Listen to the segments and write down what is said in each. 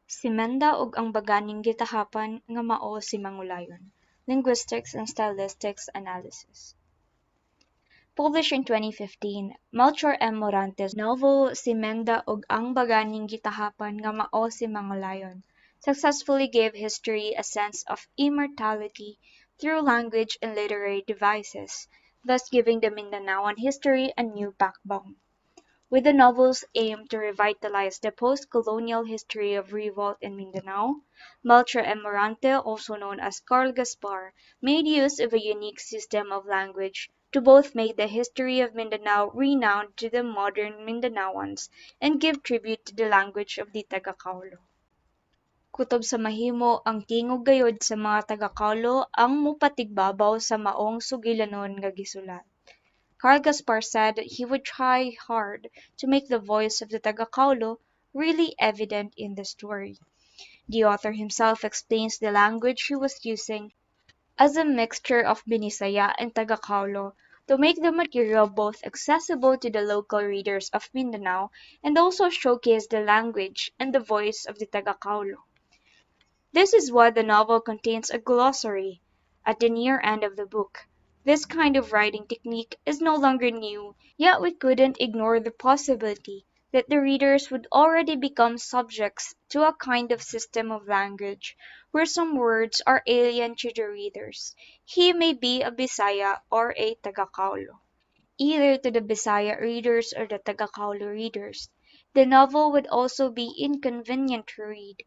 Si Menda ug ang Baganing Gitahapan nga mao si Mangulayon. Linguistics and Stylistics Analysis. Published in 2015, Melchor M. Morante's novel Si Menda ug ang Baganing Gitahapan nga mao si Mangulayon successfully gave history a sense of immortality through language and literary devices, thus giving the Mindanaoan history a new backbone. With the novel's aim to revitalize the post-colonial history of revolt in Mindanao, Melchor M. Morante, also known as Carl Gaspar, made use of a unique system of language to both make the history of Mindanao renowned to the modern Mindanaoans and give tribute to the language of the Taga-Kaulo. Kutob sa mahimo ang tingog gayod sa mga Taga-Kaulo ang mupatigbabaw sa maong sugilanon nga gisulat. Carl Gaspar said that he would try hard to make the voice of the Taga-Kaulo really evident in the story. The author himself explains the language he was using as a mixture of Binisaya and Taga-Kaulo to make the material both accessible to the local readers of Mindanao and also showcase the language and the voice of the Taga-Kaulo. This is why the novel contains a glossary at the near end of the book. This kind of writing technique is no longer new, yet we couldn't ignore the possibility that the readers would already become subjects to a kind of system of language where some words are alien to the readers. He may be a Bisaya or a Taga-Kaulo. Either to the Bisaya readers or the Taga-Kaulo readers, the novel would also be inconvenient to read,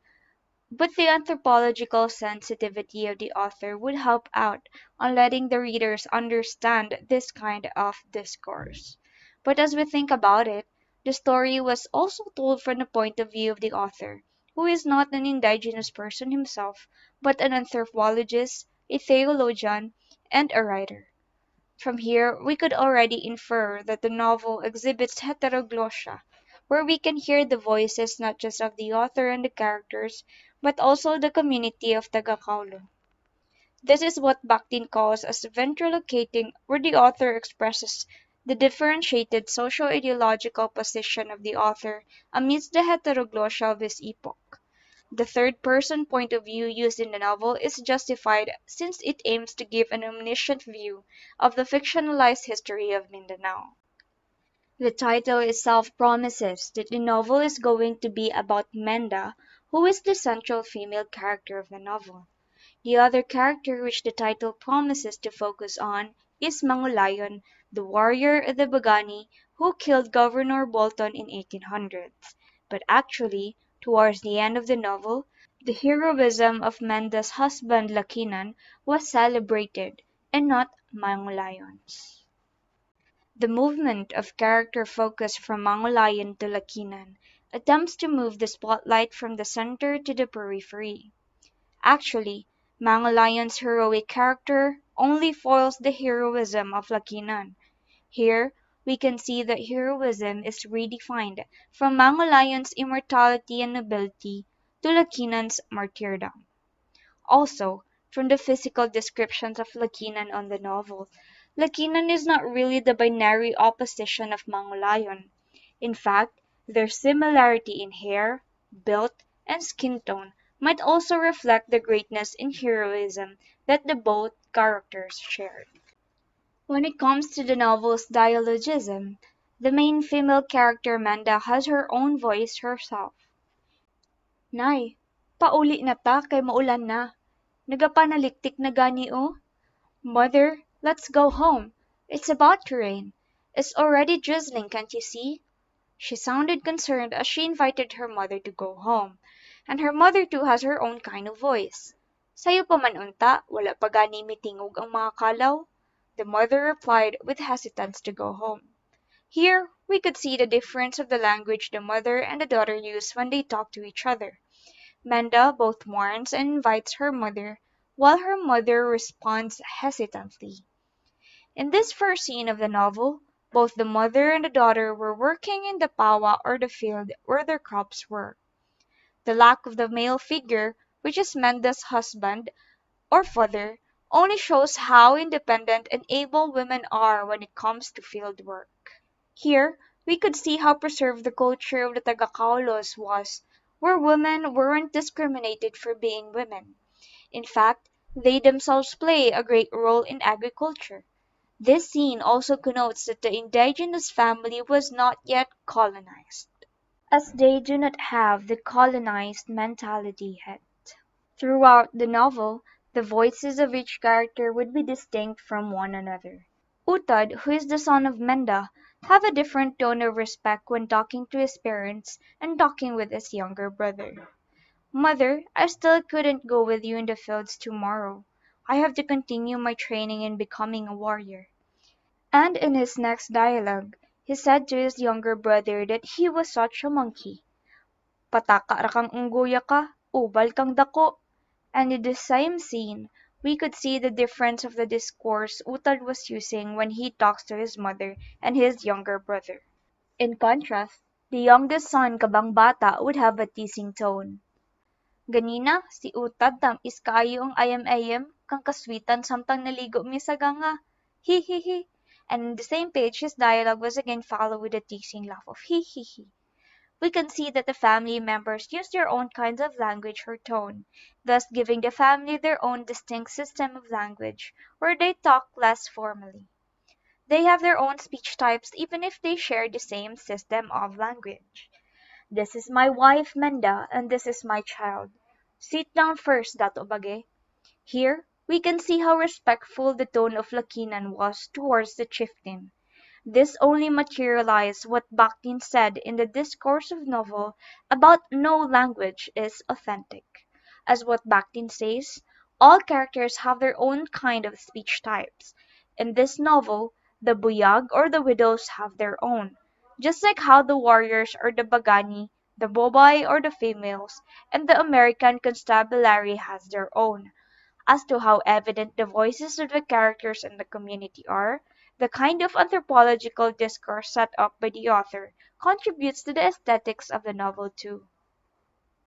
but the anthropological sensitivity of the author would help out on letting the readers understand this kind of discourse. But as we think about it, the story was also told from the point of view of the author, who is not an indigenous person himself, but an anthropologist, a theologian, and a writer. From here, we could already infer that the novel exhibits heteroglossia, where we can hear the voices not just of the author and the characters, but also the community of Taga-Kaulo. This is what Bakhtin calls as ventriloquating, where the author expresses the differentiated socio-ideological position of the author amidst the heteroglossia of his epoch. The third-person point of view used in the novel is justified since it aims to give an omniscient view of the fictionalized history of Mindanao. The title itself promises that the novel is going to be about Menda, who is the central female character of the novel. The other character which the title promises to focus on is Mangulayon, the warrior of the Bagani who killed Governor Bolton in 1800s. But actually, towards the end of the novel, the heroism of Menda's husband Lakinan was celebrated, and not Mangulayon's. The movement of character focus from Mangulayon to Lakinan attempts to move the spotlight from the center to the periphery. Actually, Mangulayon's heroic character only foils the heroism of Lakinan. Here, we can see that heroism is redefined from Mangulayon's immortality and nobility to Lakinan's martyrdom. Also, from the physical descriptions of Lakinan on the novel, Lakinan is not really the binary opposition of Mangulayon. In fact, their similarity in hair, build, and skin tone might also reflect the greatness in heroism that the both characters shared. When it comes to the novel's dialogism, the main female character Menda has her own voice herself. Nay, pauli na ta kay maulan na. Nagapanaliktik na gani o. Mother, let's go home. It's about to rain. It's already drizzling, can't you see? She sounded concerned as she invited her mother to go home, and her mother too has her own kind of voice. Sayo pa man unta, wala pa gani mitingog ang mga kalaw? The mother replied with hesitance to go home. Here, we could see the difference of the language the mother and the daughter use when they talk to each other. Menda both warns and invites her mother, while her mother responds hesitantly. In this first scene of the novel, both the mother and the daughter were working in the pawa or the field where their crops were. The lack of the male figure, which is Menda's husband or father, only shows how independent and able women are when it comes to field work. Here, we could see how preserved the culture of the Taga-Kaulos was, where women weren't discriminated for being women. In fact, they themselves play a great role in agriculture. This scene also connotes that the indigenous family was not yet colonized, as they do not have the colonized mentality yet. Throughout the novel, the voices of each character would be distinct from one another. Utad, who is the son of Menda, have a different tone of respect when talking to his parents and talking with his younger brother. Mother, I still couldn't go with you in the fields tomorrow. I have to continue my training in becoming a warrior. And in his next dialogue, he said to his younger brother that he was such a monkey. Pataka ra kang unggoya ka, ubal kang dako. And in the same scene, we could see the difference of the discourse Utad was using when he talks to his mother and his younger brother. In contrast, the youngest son, Kabangbata, would have a teasing tone. Ganina, si Utad is kaayo ang ayam-ayam, kang kaswitan samtang naligo mi sa ganga. He he he. And in the same page, his dialogue was again followed with a teasing laugh of he he he. We can see that the family members use their own kinds of language or tone, thus giving the family their own distinct system of language, where they talk less formally. They have their own speech types even if they share the same system of language. This is my wife Menda, and this is my child. Sit down first, Dato Bage. Here, we can see how respectful the tone of Lakinan was towards the chieftain. This only materialized what Bakhtin said in the discourse of novel about no language is authentic. As what Bakhtin says, all characters have their own kind of speech types. In this novel, the buyag or the widows have their own, just like how the warriors or the bagani, the bobay or the females, and the American constabulary has their own. As to how evident the voices of the characters in the community are, the kind of anthropological discourse set up by the author contributes to the aesthetics of the novel too.